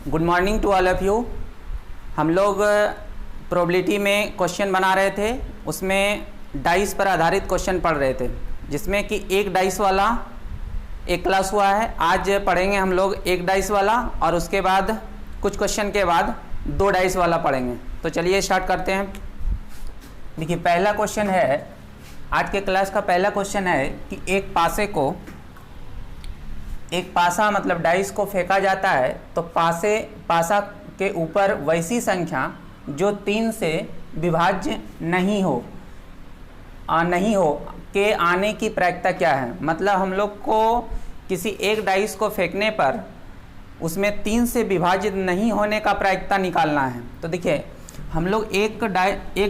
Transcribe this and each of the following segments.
Good morning to all of you. हम लोग probability में क्वेश्चन बना रहे थे, उसमें डाइस पर आधारित क्वेश्चन पढ़ रहे थे, जिसमें कि एक डाइस वाला एक क्लास हुआ है। आज पढ़ेंगे हम लोग एक डाइस वाला और उसके बाद कुछ क्वेश्चन के बाद दो डाइस वाला पढ़ेंगे। तो चलिए स्टार्ट करते हैं। देखिए पहला क्वेश्चन है, आज के क्लास का पहला क्वेश्चन है कि एक पासा मतलब डाइस को फेंका जाता है, तो पासा के ऊपर वैसी संख्या जो 3 से विभाज्य नहीं हो के आने की प्रायिकता क्या है। मतलब हम लोग को किसी एक डाइस को फेंकने पर उसमें 3 से विभाजित नहीं होने का प्रायिकता निकालना है। तो देखिए हम लोग एक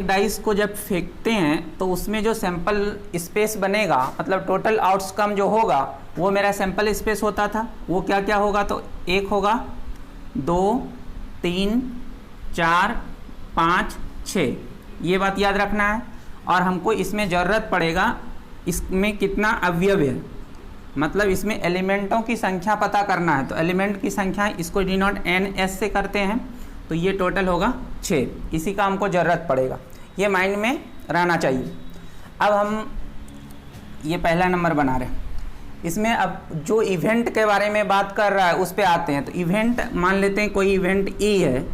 डाइस को जब फेंकते हैं तो उसमें जो सैंपल स्पेस बनेगा, मतलब टोटल आउटकम जो होगा वो मेरा सैंपल स्पेस होता था। वो क्या क्या होगा, तो 1 होगा, 2, 3, 4, 5, 6, ये बात याद रखना है। और हमको इसमें ज़रूरत पड़ेगा इसमें कितना अवयव है, मतलब इसमें एलिमेंटों की संख्या पता करना है। तो एलिमेंट की संख्या इसको डिनोट NS से करते हैं, तो ये टोटल होगा 6। इसी का हमको ज़रूरत पड़ेगा, ये माइंड में रहना चाहिए। अब हम ये पहला नंबर बना रहे हैं। इसमें अब जो इवेंट के बारे में बात कर रहा है उस पे आते हैं। तो इवेंट मान लेते हैं कोई इवेंट E है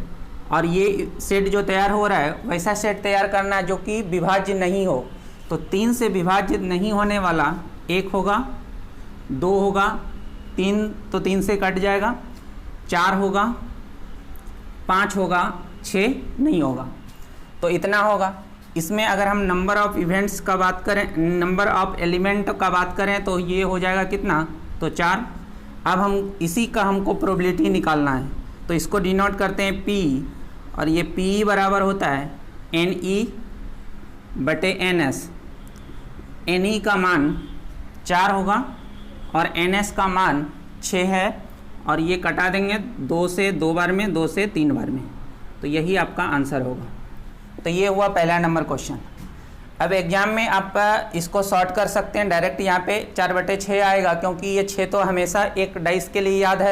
और ये सेट जो तैयार हो रहा है वैसा सेट तैयार करना है जो कि विभाज्य नहीं हो। तो 3 से विभाजित नहीं होने वाला 1 होगा, 2 होगा, 3 तो 3 से कट जाएगा, 4 होगा, 5 होगा, 6 नहीं होगा। तो इतना होगा। इसमें अगर हम नंबर ऑफ इवेंट्स का बात करें, नंबर ऑफ एलिमेंट का बात करें, तो ये हो जाएगा कितना, तो 4। अब हम इसी का हमको प्रोबेबिलिटी निकालना है, तो इसको डिनोट करते हैं P, और ये P बराबर होता है NE/NS। NE का मान 4 होगा और NS का मान 6 है, और ये कटा देंगे 2 से 2 बार में, 2 से 3 बार में, तो यही आपका आंसर होगा। तो ये हुआ पहला नंबर क्वेश्चन। अब एग्जाम में आप इसको सॉर्ट कर सकते हैं डायरेक्ट, यहाँ पे 4/6 आएगा, क्योंकि ये 6 तो हमेशा एक डाइस के लिए याद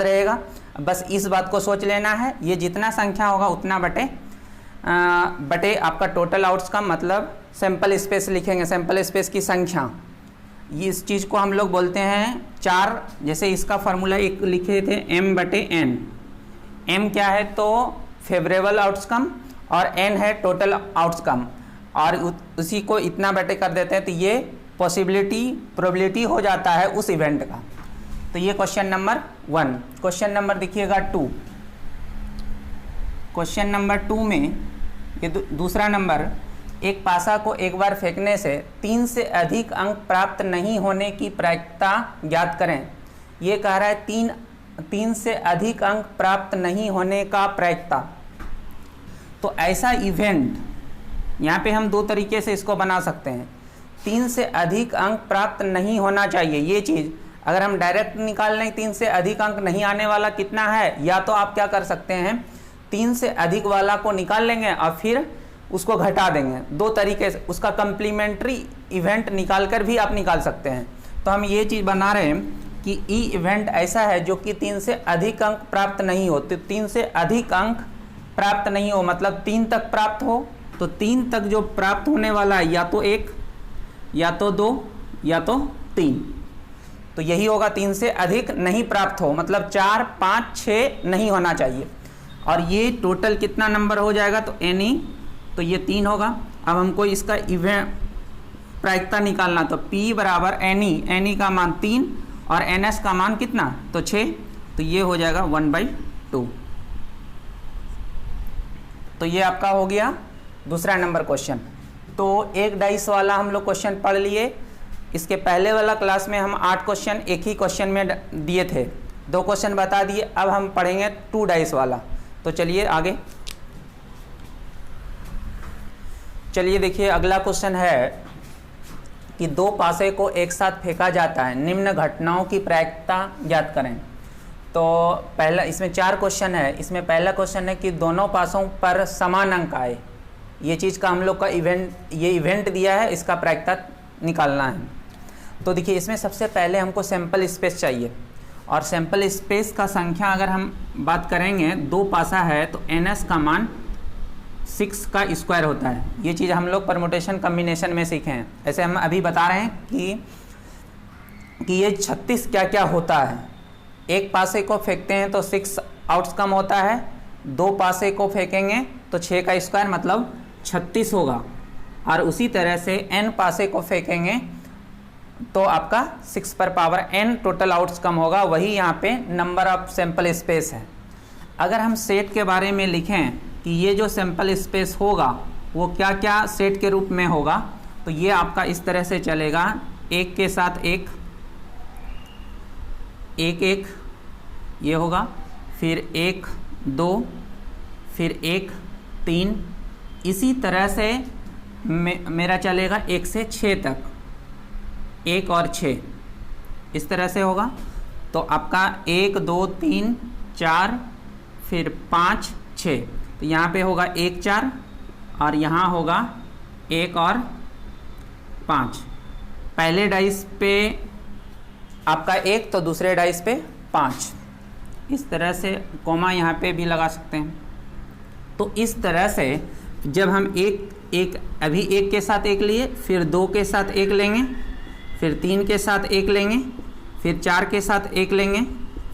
रहेगा। बस इस बात को सोच लेना है, ये जितना संख्या होगा उतना बटे आपका टोटल आउटकम, मतलब सैंपल स्पेस लिखेंगे, सैंपल स्पेस की संख्या। ये इस चीज़ को हम लोग बोलते हैं 4। जैसे इसका फार्मूला एक लिखे थे M/N। M क्या है, तो फेवरेबल आउटकम, और N है टोटल आउटकम, और उसी को इतना बटे कर देते हैं, तो ये प्रोबेबिलिटी हो जाता है उस इवेंट का। तो ये क्वेश्चन नंबर 1। क्वेश्चन नंबर देखिएगा 2। क्वेश्चन नंबर 2 में ये दूसरा नंबर, एक पासा को एक बार फेंकने से 3 से अधिक अंक प्राप्त नहीं होने की प्रायिकता ज्ञात करें। ये कह रहा है 3 से अधिक अंक प्राप्त नहीं होने का प्रायिकता। तो ऐसा इवेंट यहाँ पे हम 2 तरीके से इसको बना सकते हैं। 3 से अधिक अंक प्राप्त नहीं होना चाहिए, ये चीज़ अगर हम डायरेक्ट निकाल लें 3 से अधिक अंक नहीं आने वाला कितना है, या तो आप क्या कर सकते हैं 3 से अधिक वाला को निकाल लेंगे और फिर उसको घटा देंगे। 2 तरीके से उसका कम्प्लीमेंट्री इवेंट निकाल कर भी आप निकाल सकते हैं। तो हम ये चीज़ बना रहे हैं कि ई इवेंट ऐसा है जो कि 3 से अधिक अंक प्राप्त नहीं हो। तो 3 से अधिक अंक प्राप्त नहीं हो मतलब 3 तक प्राप्त हो, तो 3 तक जो प्राप्त होने वाला है या तो 1, या तो 2, या तो 3। तो यही होगा, 3 से अधिक नहीं प्राप्त हो मतलब 4, 5, 6 नहीं होना चाहिए। और ये टोटल कितना नंबर हो जाएगा, तो NE, तो ये 3 होगा। अब हमको इसका इवेंट प्रायिकता निकालना, तो P बराबर NE का मान 3 और NS का मान कितना, तो 6, तो ये हो जाएगा 1/2। तो ये आपका हो गया दूसरा नंबर क्वेश्चन। तो एक डाइस वाला हम लोग क्वेश्चन पढ़ लिए। इसके पहले वाला क्लास में हम 8 क्वेश्चन एक ही क्वेश्चन में दिए थे, 2 क्वेश्चन बता दिए। अब हम पढ़ेंगे 2 डाइस वाला। तो चलिए आगे, चलिए देखिए अगला क्वेश्चन है कि 2 पासे को एक साथ फेंका जाता है, निम्न घटनाओं की प्रायिकता ज्ञात करें। तो पहला, इसमें 4 क्वेश्चन है। इसमें पहला क्वेश्चन है कि दोनों पासों पर समान अंक आए। ये चीज़ का हम लोग का इवेंट दिया है, इसका प्रायिकता निकालना है। तो देखिए इसमें सबसे पहले हमको सैंपल स्पेस चाहिए, और सैंपल स्पेस का संख्या अगर हम बात करेंगे, 2 पासा है तो NS का मान 6 का स्क्वायर होता है। ये चीज़ हम लोग परमुटेशन कम्बिनेशन में सीखे हैं। ऐसे हम अभी बता रहे हैं कि ये 36 क्या क्या होता है। एक पासे को फेंकते हैं तो 6 आउटकम होता है, 2 पासे को फेंकेंगे तो 6 का स्क्वायर मतलब 36 होगा, और उसी तरह से n पासे को फेंकेंगे तो आपका 6 पर पावर n टोटल आउटकम होगा। वही यहाँ पे नंबर ऑफ सैंपल स्पेस है। अगर हम सेट के बारे में लिखें कि ये जो सैंपल स्पेस होगा वो क्या क्या सेट के रूप में होगा, तो ये आपका इस तरह से चलेगा, एक के साथ एक, एक एक ये होगा, फिर 1 2, फिर 1 3, इसी तरह से मेरा चलेगा 1 से 6 तक, 1 और 6 इस तरह से होगा। तो आपका 1 2 3 4 फिर 5 6, तो यहाँ पे होगा 1 4 और यहाँ होगा 1 और 5। पहले डाइस पे आपका 1 तो दूसरे डाइस पे 5, इस तरह से कॉमा यहाँ पे भी लगा सकते हैं। तो इस तरह से जब हम अभी 1 के साथ 1 लिए, फिर 2 के साथ 1 लेंगे, फिर 3 के साथ 1 लेंगे, फिर 4 के साथ 1 लेंगे,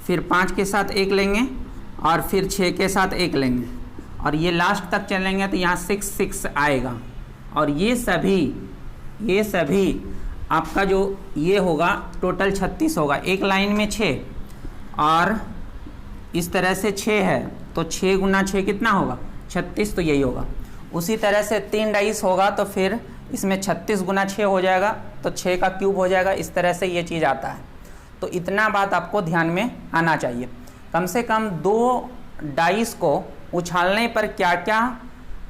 फिर 5 के साथ 1 लेंगे और फिर 6 के साथ 1 लेंगे, और ये लास्ट तक चलेंगे तो यहाँ 6 6 आएगा। और ये सभी आपका जो ये होगा टोटल 36 होगा। एक लाइन में 6 और इस तरह से 6 है तो 6 गुना 6 कितना होगा 36, तो यही होगा। उसी तरह से 3 डाइस होगा तो फिर इसमें 36 गुना 6 हो जाएगा तो 6 का क्यूब हो जाएगा। इस तरह से ये चीज़ आता है। तो इतना बात आपको ध्यान में आना चाहिए। कम से कम 2 डाइस को उछालने पर क्या क्या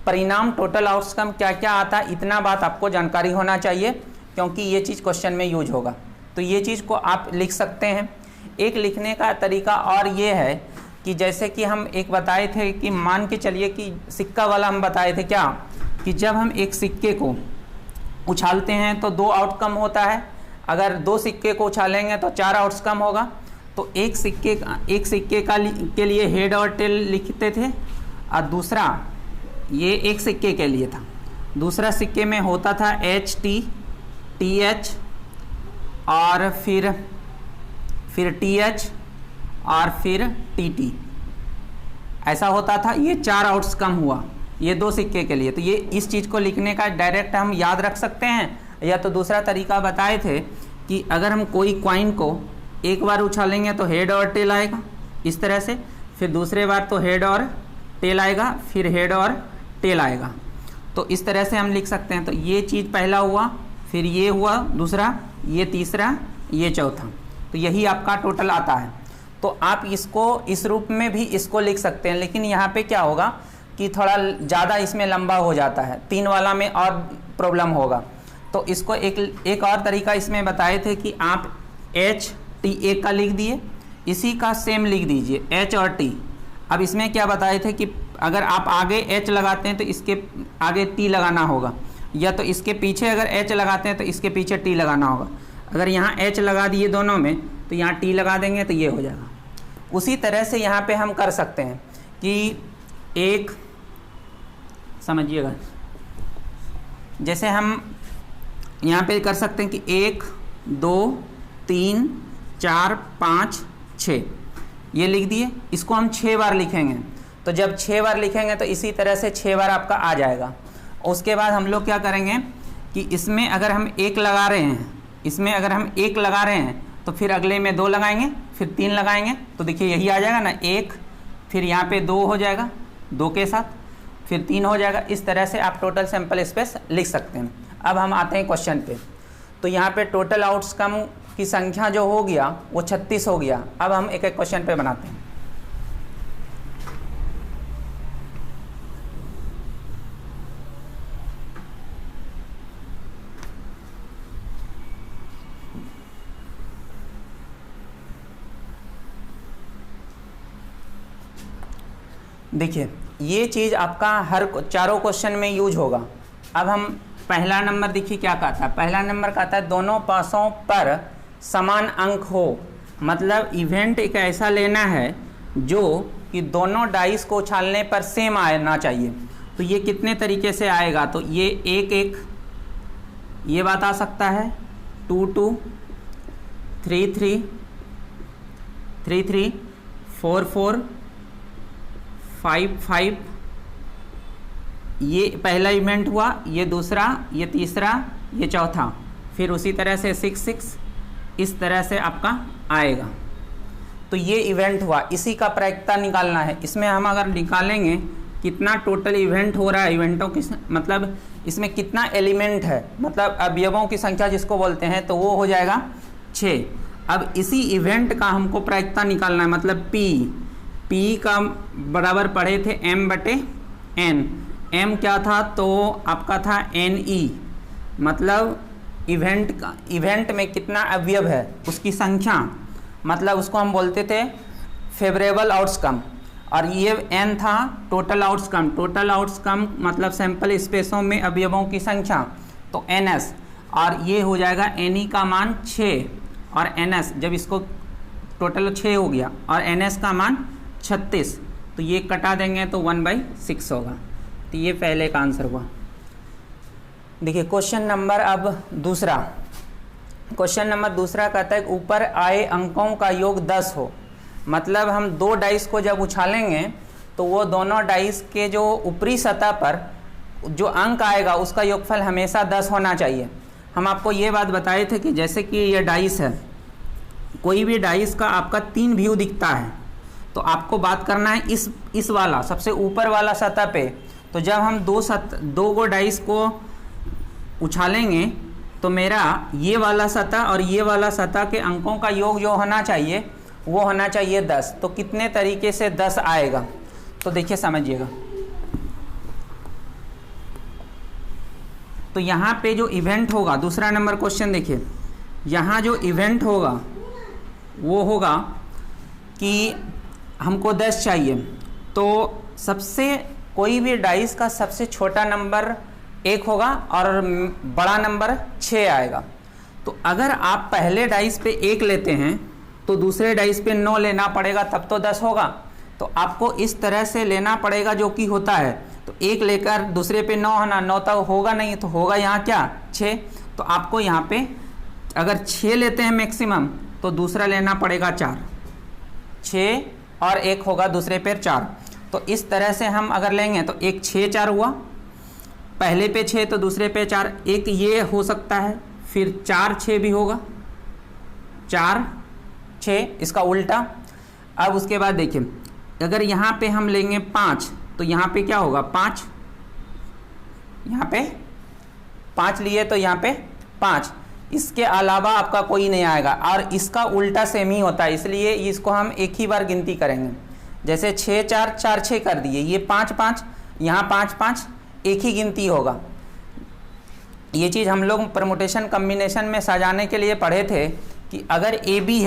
परिणाम, टोटल आउटकम क्या क्या आता है, इतना बात आपको जानकारी होना चाहिए, क्योंकि ये चीज़ क्वेश्चन में यूज होगा। तो ये चीज़ को आप लिख सकते हैं। एक लिखने का तरीका और ये है कि जैसे कि हम एक बताए थे कि मान के चलिए कि सिक्का वाला हम बताए थे क्या, कि जब हम एक सिक्के को उछालते हैं तो 2 आउटकम होता है। अगर 2 सिक्के को उछालेंगे तो 4 आउटकम होगा। तो एक सिक्के के लिए हेड और टेल लिखते थे, और दूसरा ये एक सिक्के के लिए था। दूसरा सिक्के में होता था HT TH और फिर TH और फिर TT, ऐसा होता था। ये 4 आउटकम हुआ ये 2 सिक्के के लिए। तो ये इस चीज़ को लिखने का डायरेक्ट हम याद रख सकते हैं, या तो दूसरा तरीका बताए थे कि अगर हम कोई कॉइन को एक बार उछालेंगे तो हेड और टेल आएगा इस तरह से, फिर दूसरे बार तो हेड और टेल आएगा, फिर हेड और टेल आएगा। तो इस तरह से हम लिख सकते हैं। तो ये चीज़ पहला हुआ, फिर ये हुआ दूसरा, ये तीसरा, ये चौथा। तो यही आपका टोटल आता है। तो आप इसको इस रूप में भी इसको लिख सकते हैं, लेकिन यहाँ पे क्या होगा कि थोड़ा ज़्यादा इसमें लंबा हो जाता है, 3 वाला में और प्रॉब्लम होगा। तो इसको एक और तरीका इसमें बताए थे कि आप HT एक का लिख दिए, इसी का सेम लिख दीजिए H और T। अब इसमें क्या बताए थे कि अगर आप आगे H लगाते हैं तो इसके आगे T लगाना होगा, या तो इसके पीछे अगर H लगाते हैं तो इसके पीछे T लगाना होगा। अगर यहाँ H लगा दिए दोनों में तो यहाँ T लगा देंगे तो ये हो जाएगा। उसी तरह से यहाँ पे हम कर सकते हैं कि एक, समझिएगा, जैसे हम यहाँ पे कर सकते हैं कि 1 2 3 4 5 6 ये लिख दिए। इसको हम 6 बार लिखेंगे, तो जब 6 बार लिखेंगे तो इसी तरह से 6 बार आपका आ जाएगा। उसके बाद हम लोग क्या करेंगे कि इसमें अगर हम 1 लगा रहे हैं, इसमें अगर हम 1 लगा रहे हैं तो फिर अगले में 2 लगाएंगे, फिर 3 लगाएंगे, तो देखिए यही आ जाएगा ना 1, फिर यहाँ पे 2 हो जाएगा 2 के साथ, फिर 3 हो जाएगा। इस तरह से आप टोटल सैंपल स्पेस लिख सकते हैं। अब हम आते हैं क्वेश्चन पे। तो यहाँ पे टोटल आउटकम की संख्या जो हो गया वो 36 हो गया। अब हम एक एक क्वेश्चन पे बनाते हैं। देखिए ये चीज़ आपका हर चारों क्वेश्चन में यूज होगा। अब हम पहला नंबर देखिए क्या कहता है। पहला नंबर कहता है दोनों पासों पर समान अंक हो मतलब इवेंट एक ऐसा लेना है जो कि दोनों डाइस को उछालने पर सेम आना चाहिए। तो ये कितने तरीके से आएगा, तो ये 1-1 ये बात आ सकता है, 2-2, 3-3, 3-3, 4-4, 5-5, ये पहला इवेंट हुआ, ये दूसरा, ये तीसरा, ये चौथा, फिर उसी तरह से 6-6 इस तरह से आपका आएगा। तो ये इवेंट हुआ, इसी का प्रायिकता निकालना है। इसमें हम अगर निकालेंगे कितना टोटल इवेंट हो रहा है, इवेंटों की मतलब इसमें कितना एलिमेंट है, मतलब अवयवों की संख्या जिसको बोलते हैं, तो वो हो जाएगा 6। अब इसी इवेंट का हमको प्रायिकता निकालना है, मतलब P का बराबर पढ़े थे M/N। M क्या था, तो आपका था NE, मतलब इवेंट में कितना अवयव है उसकी संख्या, मतलब उसको हम बोलते थे फेवरेबल आउटकम। और ये N था टोटल आउटकम। टोटल आउटकम मतलब सैंपल स्पेसों में अवयवों की संख्या, तो NS। और ये हो जाएगा NE का मान 6 और NS, जब इसको टोटल 6 हो गया और NS का मान 36, तो ये कटा देंगे तो 1/6 होगा। तो ये पहले का आंसर हुआ। देखिए क्वेश्चन नंबर अब दूसरा। क्वेश्चन नंबर दूसरा कहता है ऊपर आए अंकों का योग 10 हो। मतलब हम 2 डाइस को जब उछालेंगे तो वो दोनों डाइस के जो ऊपरी सतह पर जो अंक आएगा उसका योगफल हमेशा 10 होना चाहिए। हम आपको ये बात बताए थे कि जैसे कि ये डाइस है, कोई भी डाइस का आपका 3 व्यू दिखता है, तो आपको बात करना है इस वाला सबसे ऊपर वाला सतह पे। तो जब हम 2 गो डाइस को उछालेंगे तो मेरा ये वाला सतह और ये वाला सतह के अंकों का योग जो होना चाहिए वो होना चाहिए 10। तो कितने तरीके से 10 आएगा, तो देखिए समझिएगा। तो यहाँ पे जो इवेंट होगा, दूसरा नंबर क्वेश्चन देखिए, यहाँ जो इवेंट होगा वो होगा कि हमको 10 चाहिए। तो सबसे कोई भी डाइस का सबसे छोटा नंबर 1 होगा और बड़ा नंबर 6 आएगा। तो अगर आप पहले डाइस पे 1 लेते हैं तो दूसरे डाइस पे 9 लेना पड़ेगा, तब तो 10 होगा। तो आपको इस तरह से लेना पड़ेगा जो कि होता है। तो 1 लेकर दूसरे पे 9 होना, 9 तो होगा नहीं, तो होगा यहाँ क्या 6। तो आपको यहाँ पे अगर 6 लेते हैं मैक्सिमम तो दूसरा लेना पड़ेगा 4, 6 और 1 होगा दूसरे पे 4। तो इस तरह से हम अगर लेंगे तो एक 6 4 हुआ, पहले पे 6 तो दूसरे पे 4, एक ये हो सकता है, फिर 4 6 भी होगा, 4 6 इसका उल्टा। अब उसके बाद देखिए अगर यहाँ पे हम लेंगे 5 तो यहाँ पे क्या होगा 5, यहाँ पे 5 लिए तो यहाँ पे 5, इसके अलावा आपका कोई नहीं आएगा। और इसका उल्टा सेम ही होता है, इसलिए इसको हम एक ही बार गिनती करेंगे। जैसे 6 4 4 6 कर दिए, ये 5 5, यहाँ 5 5, एक ही गिनती होगा। ये चीज़ हम लोग परमुटेशन कम्बिनेशन में सजाने के लिए पढ़े थे कि अगर ए बी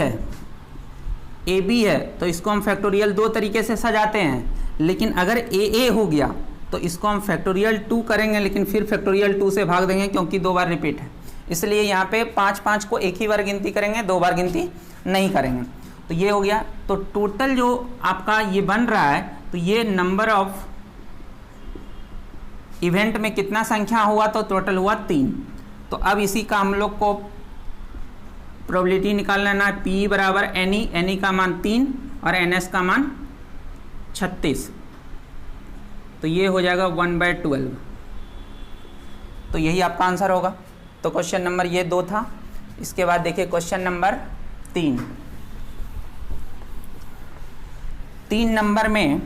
है तो इसको हम फैक्टोरियल 2 तरीके से सजाते हैं, लेकिन अगर ए हो गया तो इसको हम फैक्टोरियल 2 करेंगे, लेकिन फिर फैक्टोरियल 2 से भाग देंगे क्योंकि 2 बार रिपीट है। इसलिए यहाँ पे 5 5 को एक ही बार गिनती करेंगे, 2 बार गिनती नहीं करेंगे। तो ये हो गया। तो टोटल जो आपका ये बन रहा है, तो ये नंबर ऑफ इवेंट में कितना संख्या हुआ, तो टोटल हुआ 3। तो अब इसी का हम लोग को प्रोबेबिलिटी निकालना है। P बराबर NE का मान 3 और NS का मान 36, तो ये हो जाएगा 1/12। तो यही आपका आंसर होगा। तो क्वेश्चन नंबर ये 2 था। इसके बाद देखिए क्वेश्चन नंबर 3। 3 नंबर में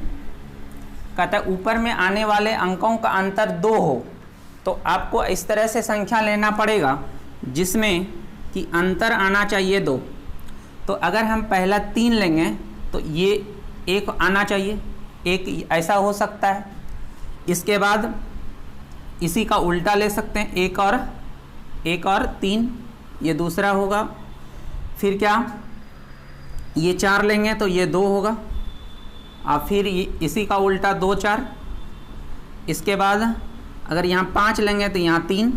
कहता है ऊपर में आने वाले अंकों का अंतर 2 हो। तो आपको इस तरह से संख्या लेना पड़ेगा जिसमें कि अंतर आना चाहिए 2। तो अगर हम पहला 3 लेंगे तो ये 1 आना चाहिए, 1 ऐसा हो सकता है। इसके बाद इसी का उल्टा ले सकते हैं, 1 और 3, ये दूसरा होगा। फिर क्या, ये 4 लेंगे तो ये 2 होगा, और फिर इसी का उल्टा 2 4। इसके बाद अगर यहाँ 5 लेंगे तो यहाँ 3,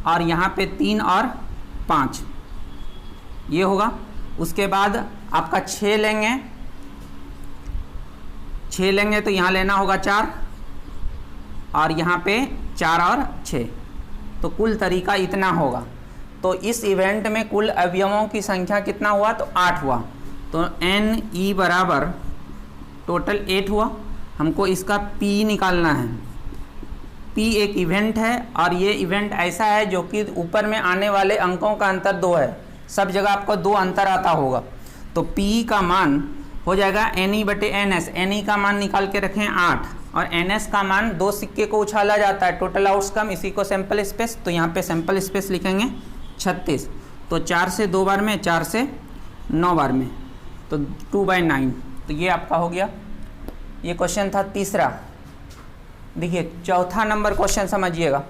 और यहाँ पे 3 और 5 ये होगा। उसके बाद आपका 6 लेंगे, 6 लेंगे तो यहाँ लेना होगा 4 और यहाँ पे 4 और 6, तो कुल तरीका इतना होगा। तो इस इवेंट में कुल अवयवों की संख्या कितना हुआ, तो 8 हुआ। तो NE बराबर टोटल 8 हुआ। हमको इसका P निकालना है। P एक इवेंट है और ये इवेंट ऐसा है जो कि ऊपर में आने वाले अंकों का अंतर 2 है, सब जगह आपको 2 अंतर आता होगा। तो P का मान हो जाएगा NE/NS। NE का मान निकाल के रखें 8 और NS का मान 2 सिक्के को उछाला जाता है, टोटल आउटकम, इसी को सैंपल स्पेस। तो यहाँ पे सैंपल स्पेस लिखेंगे 36। तो 4 से 2 बार में, 4 से 9 बार में, तो 2/9। तो ये आपका हो गया। ये क्वेश्चन था तीसरा। देखिए चौथा नंबर क्वेश्चन समझिएगा।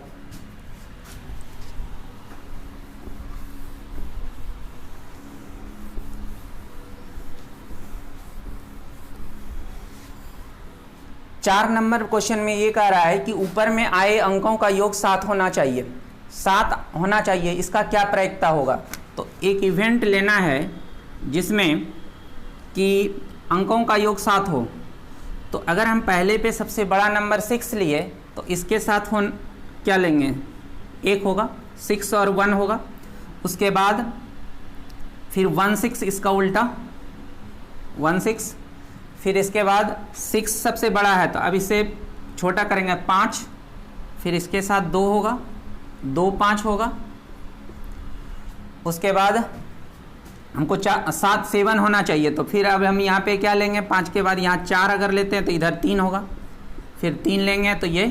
चार नंबर क्वेश्चन में ये कह रहा है कि ऊपर में आए अंकों का योग 7 होना चाहिए, 7 होना चाहिए। इसका क्या प्रायिकता होगा? तो एक इवेंट लेना है जिसमें कि अंकों का योग 7 हो। तो अगर हम पहले पे सबसे बड़ा नंबर 6 लिए तो इसके साथ क्या लेंगे, 1 होगा, 6 और 1 होगा। उसके बाद फिर 1 6, इसका उल्टा 1 6। फिर इसके बाद 6 सबसे बड़ा है तो अब इसे छोटा करेंगे 5, फिर इसके साथ 2 होगा, 2 5 होगा। उसके बाद हमको 7 7 होना चाहिए। तो फिर अब हम यहाँ पे क्या लेंगे, 5 के बाद यहाँ 4 अगर लेते हैं तो इधर 3 होगा, फिर 3 लेंगे तो ये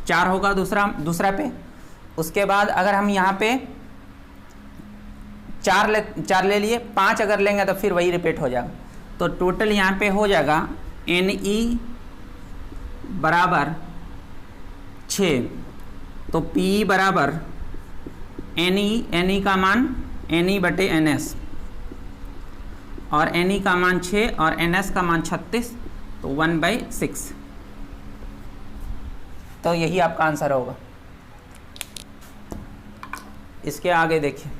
4 होगा दूसरा पे। उसके बाद अगर हम यहाँ पे 4 ले लिए, 5 अगर लेंगे तो फिर वही रिपीट हो जाएगा। तो टोटल यहाँ पे हो जाएगा NE बराबर 6। तो P बराबर NE का मान NE/NS और NE का मान 6 और NS का मान 36, तो 1/6। तो यही आपका आंसर होगा। इसके आगे देखिए,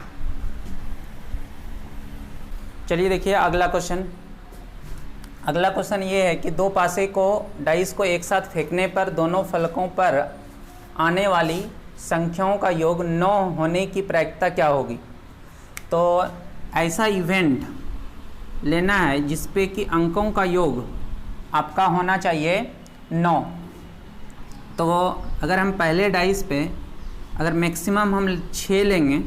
चलिए देखिए अगला क्वेश्चन। अगला क्वेश्चन ये है कि 2 पासे को डाइस को एक साथ फेंकने पर दोनों फलकों पर आने वाली संख्याओं का योग 9 होने की प्रायिकता क्या होगी? तो ऐसा इवेंट लेना है जिसपे कि अंकों का योग आपका होना चाहिए 9। तो अगर हम पहले डाइस पे अगर मैक्सिमम हम 6 लेंगे,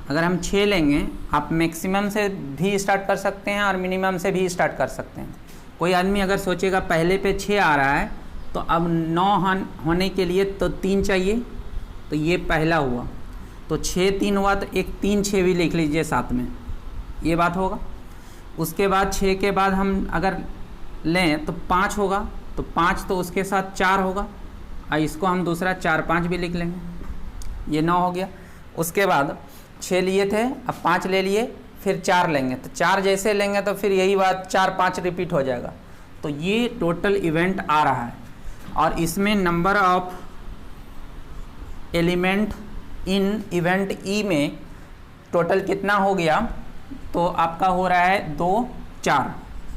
अगर हम 6 लेंगे, आप मैक्सिमम से भी स्टार्ट कर सकते हैं और मिनिमम से भी स्टार्ट कर सकते हैं। कोई आदमी अगर सोचेगा पहले पे 6 आ रहा है तो अब 9 होने के लिए तो 3 चाहिए, तो ये पहला हुआ। तो 6 3 हुआ तो एक 3 6 भी लिख लीजिए साथ में, ये बात होगा। उसके बाद 6 के बाद हम अगर लें तो 5 होगा, तो 5 तो उसके साथ 4 होगा और इसको हम दूसरा 4 5 भी लिख लेंगे, ये 9 हो गया। उसके बाद 6 लिए थे, अब 5 ले लिए, फिर 4 लेंगे, तो 4 जैसे लेंगे तो फिर यही बात 4 5 रिपीट हो जाएगा। तो ये टोटल इवेंट आ रहा है और इसमें number of element in event E में टोटल कितना हो गया, तो आपका हो रहा है 2 4,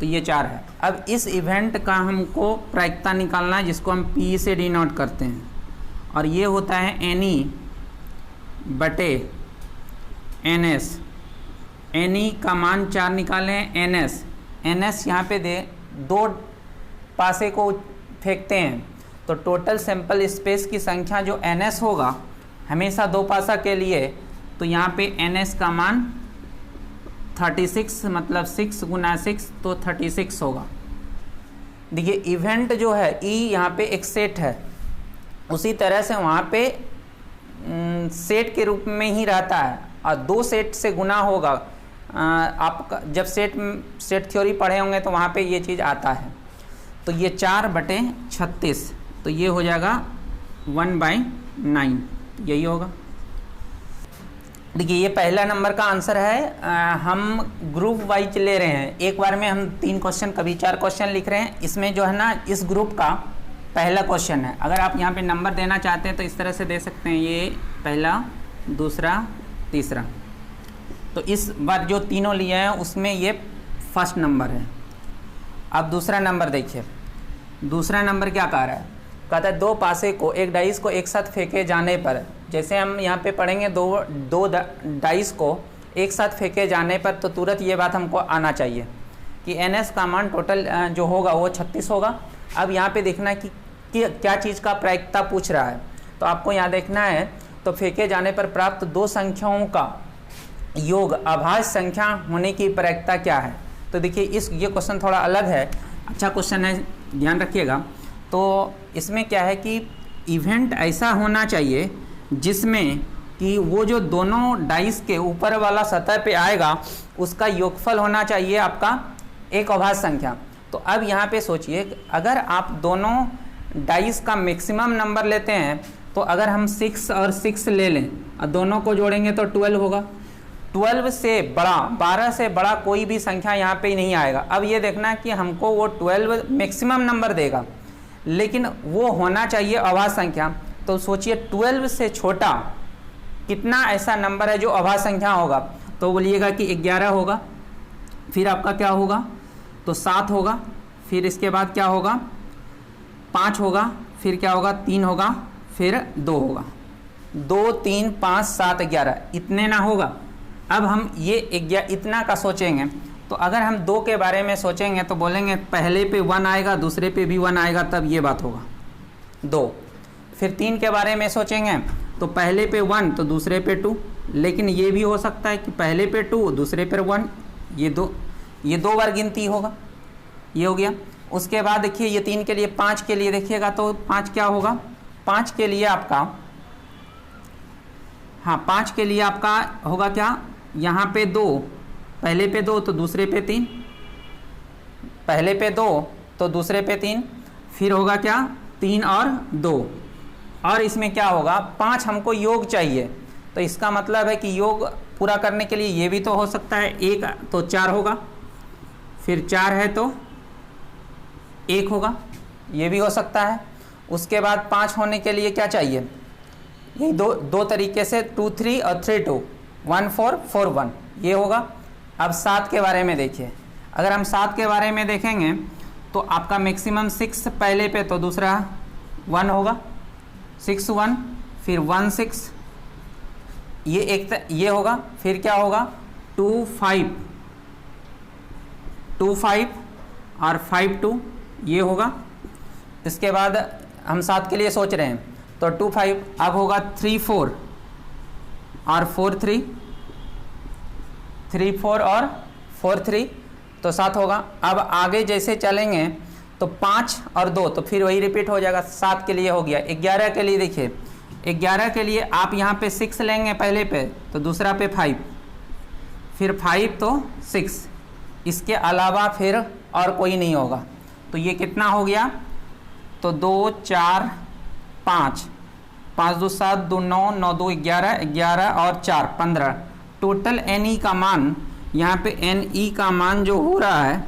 तो ये 4 है। अब इस इवेंट का हमको प्रायिकता निकालना है जिसको हम P से डिनोट करते हैं और ये होता है NE/NS। NE का मान 4 निकालें, NS यहाँ पे दे 2 पासे को फेंकते हैं तो टोटल सैंपल स्पेस की संख्या जो NS होगा हमेशा 2 पासा के लिए, तो यहाँ पे NS का मान 36, मतलब 6 × 6 तो 36 होगा। देखिए इवेंट जो है E यहाँ पे एक सेट है, उसी तरह से वहाँ पे सेट के रूप में ही रहता है और 2 सेट से गुना होगा। आप जब सेट थ्योरी पढ़े होंगे तो वहाँ पे ये चीज़ आता है। तो ये 4/36, तो ये हो जाएगा 1/9, यही होगा। देखिए ये पहला नंबर का आंसर है। हम ग्रुप वाइज ले रहे हैं, एक बार में हम 3 क्वेश्चन कभी 4 क्वेश्चन लिख रहे हैं। इसमें जो है ना इस ग्रुप का पहला क्वेश्चन है। अगर आप यहाँ पे नंबर देना चाहते हैं तो इस तरह से दे सकते हैं, ये पहला, दूसरा, तीसरा। तो इस बार जो तीनों लिए हैं उसमें ये फर्स्ट नंबर है। अब दूसरा नंबर देखिए, दूसरा नंबर क्या कह रहा है, कहता है दो पासे को एक डाइस को एक साथ फेंके जाने पर, जैसे हम यहाँ पे पढ़ेंगे दो डाइस को एक साथ फेंके जाने पर, तो तुरंत ये बात हमको आना चाहिए कि NS का मान टोटल जो होगा वो 36 होगा। अब यहाँ पे देखना है कि क्या चीज़ का प्रायिकता पूछ रहा है, तो आपको यहाँ देखना है तो फेंके जाने पर प्राप्त दो संख्याओं का योग अभाज्य संख्या होने की प्रायिकता क्या है। तो देखिए ये क्वेश्चन थोड़ा अलग है, अच्छा क्वेश्चन है, ध्यान रखिएगा। तो इसमें क्या है कि इवेंट ऐसा होना चाहिए जिसमें कि वो जो दोनों डाइस के ऊपर वाला सतह पे आएगा उसका योगफल होना चाहिए आपका एक अभाज्य संख्या। तो अब यहाँ पे सोचिए, अगर आप दोनों डाइस का मैक्सिमम नंबर लेते हैं तो अगर हम 6 और 6 ले लें और दोनों को जोड़ेंगे तो 12 होगा। 12 से बड़ा, 12 से बड़ा कोई भी संख्या यहाँ पे नहीं आएगा। अब ये देखना कि हमको वो 12 मैक्सिमम नंबर देगा, लेकिन वो होना चाहिए अभाज्य संख्या। तो सोचिए 12 से छोटा कितना ऐसा नंबर है जो अभाज्य संख्या होगा, तो बोलिएगा कि 11 होगा, फिर आपका क्या होगा तो 7 होगा, फिर इसके बाद क्या होगा 5 होगा, फिर क्या होगा 3 होगा, फिर 2 होगा। 2 3 5 7 11 इतने ना होगा। अब हम ये इतना का सोचेंगे, तो अगर हम 2 के बारे में सोचेंगे तो बोलेंगे पहले पे 1 आएगा, दूसरे पे भी 1 आएगा, तब ये बात होगा 2। फिर 3 के बारे में सोचेंगे तो पहले पे 1 तो दूसरे पे 2, लेकिन ये भी हो सकता है कि पहले पे 2 दूसरे पे 1, ये 2 बार गिनती होगा, ये हो गया। उसके बाद देखिए ये 3 के लिए, 5 के लिए देखिएगा तो 5 क्या होगा, 5 के लिए आपका, हाँ 5 के लिए आपका होगा क्या, यहाँ पे 2, पहले पे 2 तो दूसरे पे 3, पहले पे 2 तो दूसरे पे 3, फिर होगा क्या 3 और 2, और इसमें क्या होगा 5 हमको योग चाहिए। तो इसका मतलब है कि योग पूरा करने के लिए ये भी तो हो सकता है, 1 तो 4 होगा, फिर 4 है तो 1 होगा, ये भी हो सकता है। उसके बाद 5 होने के लिए क्या चाहिए, यही दो तरीके से 2 3 और 3 2, 1 4 4 1, ये होगा। अब 7 के बारे में देखिए, अगर हम 7 के बारे में देखेंगे तो आपका मैक्सिमम 6 पहले पे तो दूसरा 1 होगा, 6 1, फिर 1 6, ये होगा, फिर क्या होगा 2 5 और 5 2, ये होगा। इसके बाद हम 7 के लिए सोच रहे हैं तो 2 5, अब होगा 3 4 और 4 3, 3 4 और 4 3, तो 7 होगा। अब आगे जैसे चलेंगे तो 5 और 2 तो फिर वही रिपीट हो जाएगा, 7 के लिए हो गया। 11 के लिए देखिए, 11 के लिए आप यहाँ पे 6 लेंगे पहले पे तो दूसरा पे 5, फिर 5 तो 6, इसके अलावा फिर और कोई नहीं होगा। तो ये कितना हो गया, तो 2 4 5, 5 2 7 2 9 9 2 11, 11 और 4 15, टोटल NE का मान, यहाँ पे NE का मान जो हो रहा है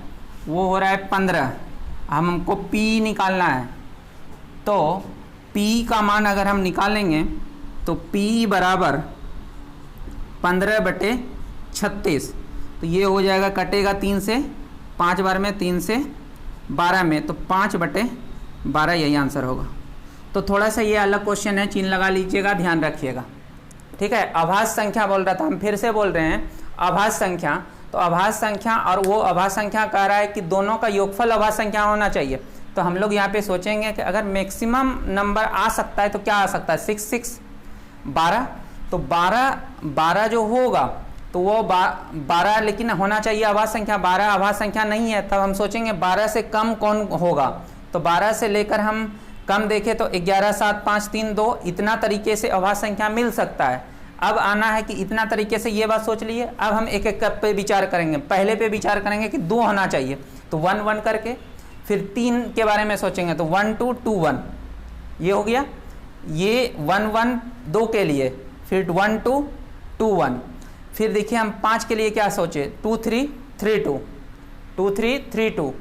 वो हो रहा है 15। हमको P निकालना है, तो P का मान अगर हम निकालेंगे तो P बराबर 15/36, तो ये हो जाएगा, कटेगा 3 से 5 बार में, 3 से 12 में, तो 5/12 यही आंसर होगा। तो थोड़ा सा ये अलग क्वेश्चन है, चिन्ह लगा लीजिएगा, ध्यान रखिएगा, ठीक है। अभाज्य संख्या बोल रहा था, हम फिर से बोल रहे हैं अभाज्य संख्या। तो अभाज्य संख्या, और वो अभाज्य संख्या कह रहा है कि दोनों का योगफल अभाज्य संख्या होना चाहिए। तो हम लोग यहाँ पे सोचेंगे कि अगर मैक्सिमम नंबर आ सकता है तो क्या आ सकता है, 6 6 12, तो 12 जो होगा तो वो 12, लेकिन होना चाहिए अभाज्य संख्या, 12 अभाज्य संख्या नहीं है। तब हम सोचेंगे 12 से कम कौन होगा, तो 12 से लेकर हम कम देखें तो 11 7 5 3 2, इतना तरीके से अभाज्य संख्या मिल सकता है। अब आना है कि इतना तरीके से, ये बात सोच लिए। अब हम एक एक पे विचार करेंगे। पहले पे विचार करेंगे कि 2 होना चाहिए, तो 1 1 करके, फिर 3 के बारे में सोचेंगे तो 1 2 2 1, ये हो गया। ये 1 1 2 के लिए, फिर 1 2 2 1, फिर देखिए हम 5 के लिए क्या सोचे, 2 3 3 2, 2 3 3 2,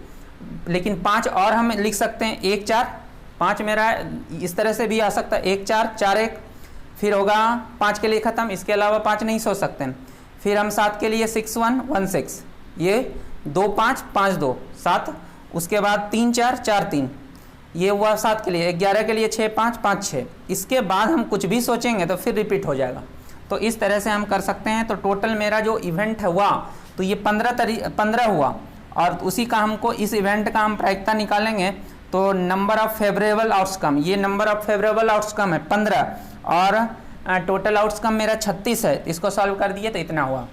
लेकिन 5 और हम लिख सकते हैं 1 4, 5 मेरा इस तरह से भी आ सकता है, 1 4 4 1, फिर होगा 5 के लिए ख़त्म। इसके अलावा 5 नहीं सोच सकते हैं। फिर हम 7 के लिए 6 1 1 6, ये 2 5 5 2 7, उसके बाद 3 4 4 3, ये हुआ 7 के लिए। 11 के लिए 6 5 5 6। इसके बाद हम कुछ भी सोचेंगे तो फिर रिपीट हो जाएगा। तो इस तरह से हम कर सकते हैं। तो टोटल मेरा जो इवेंट हुआ तो ये 15 हुआ, और उसी का हमको इस इवेंट का हम प्रायिकता निकालेंगे। तो नंबर ऑफ फेवरेबल आउटकम, ये नंबर ऑफ फेवरेबल आउटकम है 15, और टोटल आउटकम मेरा 36 है। इसको सॉल्व कर दिए तो इतना हुआ।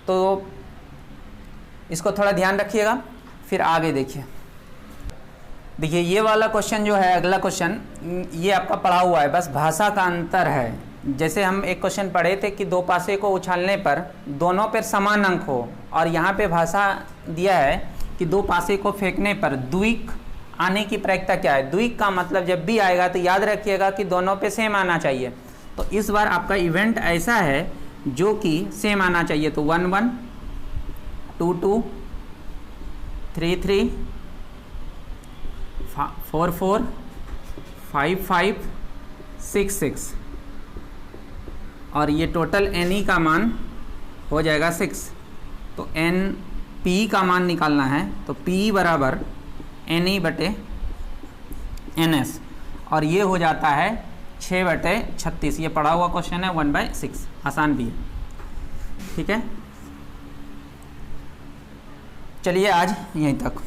तो इसको थोड़ा ध्यान रखिएगा। फिर आगे देखिए, ये वाला क्वेश्चन जो है, अगला क्वेश्चन, ये आपका पढ़ा हुआ है, बस भाषा का अंतर है। जैसे हम एक क्वेश्चन पढ़े थे कि 2 पासे को उछालने पर दोनों पर समान अंक हो, और यहाँ पे भाषा दिया है कि 2 पासे को फेंकने पर द्विक आने की प्रायिकता क्या है। द्विक का मतलब जब भी आएगा तो याद रखिएगा कि दोनों पे सेम आना चाहिए। तो इस बार आपका इवेंट ऐसा है जो कि सेम आना चाहिए। तो 1 1 2 2 3 3 4 4 5 5 6 6, और ये टोटल एन का मान हो जाएगा 6। तो एन पी का मान निकालना है। तो पी बराबर एन ई बटे एन एस, और ये हो जाता है 6 बटे 36। ये पढ़ा हुआ क्वेश्चन है, 1/6, आसान भी है। ठीक है, चलिए आज यहीं तक।